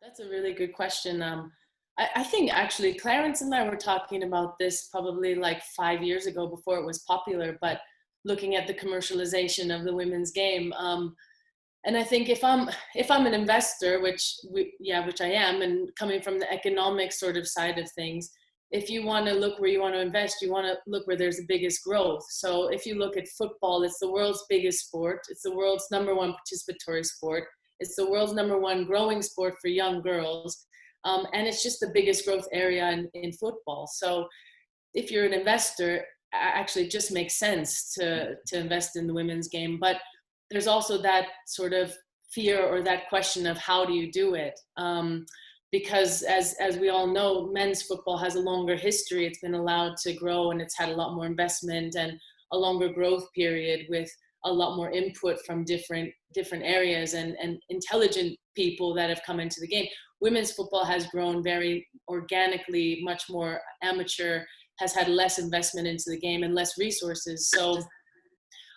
That's a really good question. I think actually Clarence and I were talking about this probably like 5 years ago before it was popular, but looking at the commercialization of the women's game. And I think if I'm an investor, which I am, and coming from the economic sort of side of things, if you want to look where you want to invest, you want to look where there's the biggest growth. So if you look at football, it's the world's biggest sport. It's the world's #1 participatory sport. It's the world's #1 growing sport for young girls. And it's just the biggest growth area in football. So if you're an investor, actually it just makes sense to invest in the women's game. But there's also that sort of fear or that question of how do you do it? Because as we all know, men's football has a longer history. It's been allowed to grow and it's had a lot more investment and a longer growth period with a lot more input from different areas and intelligent people that have come into the game. Women's football has grown very organically, much more amateur, has had less investment into the game and less resources. So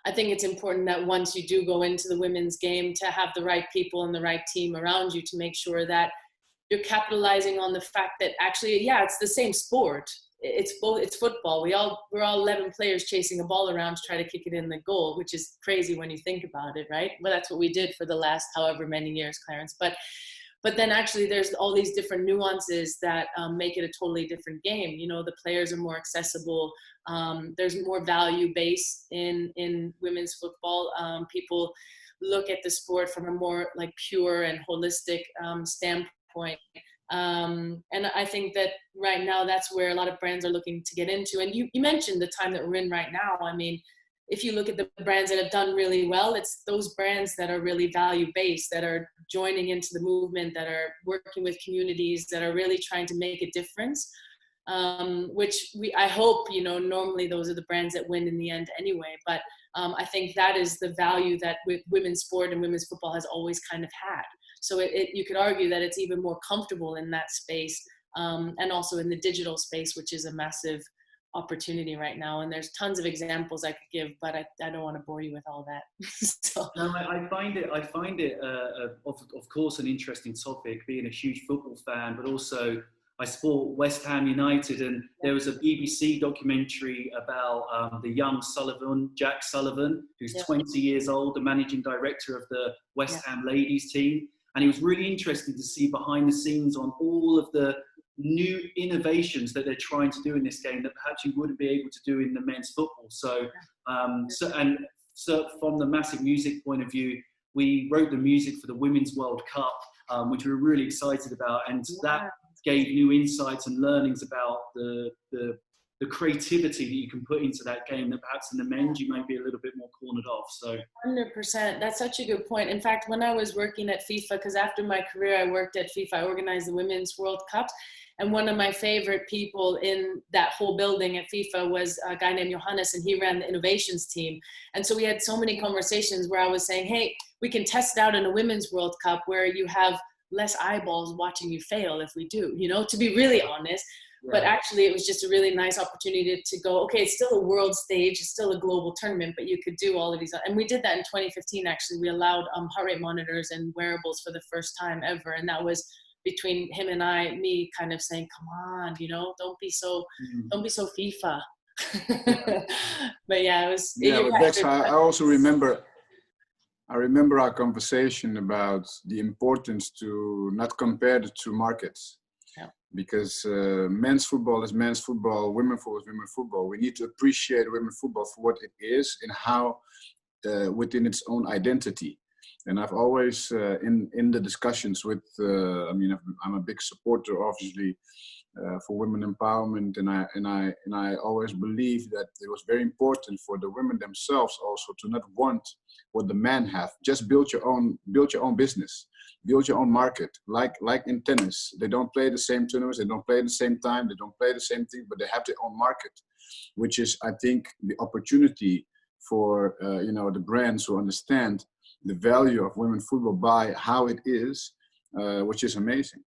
I think it's important that once you do go into the women's game to have the right people and the right team around you to make sure that you're capitalizing on the fact that actually, yeah, it's the same sport. It's football. We're all 11 players chasing a ball around to try to kick it in the goal, which is crazy when you think about it, right? Well, that's what we did for the last however many years, Clarence. But then actually there's all these different nuances that make it a totally different game. You know, the players are more accessible. There's more value based in women's football. People look at the sport from a more like pure and holistic standpoint. And I think that right now that's where a lot of brands are looking to get into. And you mentioned the time that we're in right now. I mean, if you look at the brands that have done really well, it's those brands that are really value-based, that are joining into the movement, that are working with communities, that are really trying to make a difference, which I hope, you know, normally those are the brands that win in the end anyway. But I think that is the value that women's sport and women's football has always kind of had. So you could argue that it's even more comfortable in that space and also in the digital space, which is a massive opportunity right now. And there's tons of examples I could give, but I don't want to bore you with all that. So. No, I find it of course an interesting topic, being a huge football fan, but also I support West Ham United, and there was a BBC documentary about the young Jack Sullivan, who's 20 years old, the managing director of the West Ham ladies team. And it was really interesting to see behind the scenes on all of the new innovations that they're trying to do in this game that perhaps you wouldn't be able to do in the men's football. So from the MassiveMusic point of view, we wrote the music for the Women's World Cup, which we were really excited about. And that gave new insights and learnings about the creativity that you can put into that game that perhaps in the men's you might be a little bit more cornered off. So 100%, that's such a good point. In fact, when I was working at FIFA, because after my career I worked at FIFA, I organized the Women's World Cup, and one of my favorite people in that whole building at FIFA was a guy named Johannes, and he ran the innovations team. And so we had so many conversations where I was saying, hey, we can test it out in a Women's World Cup where you have less eyeballs watching you fail if we do, you know, to be really honest. Right. But actually it was just a really nice opportunity to go, okay, it's still a world stage, it's still a global tournament, but you could do all of these. And we did that in 2015, actually. We allowed heart rate monitors and wearables for the first time ever. And that was between him and me kind of saying, come on, you know, don't be so FIFA. But yeah, it was. Yeah, but Bex, I also remember our conversation about the importance to not compare the two markets. Yeah. Because men's football is men's football, women's football is women's football. We need to appreciate women's football for what it is and how within its own identity. And I've always, in the discussions with, I mean, I'm a big supporter, obviously, for women empowerment, and I always believe that it was very important for the women themselves also to not want what the men have. Just build your own business, build your own market. Like in tennis, they don't play the same tournaments, they don't play at the same time, they don't play the same thing, but they have their own market, which is, I think, the opportunity for you know, the brands who understand the value of women's football by how it is, which is amazing.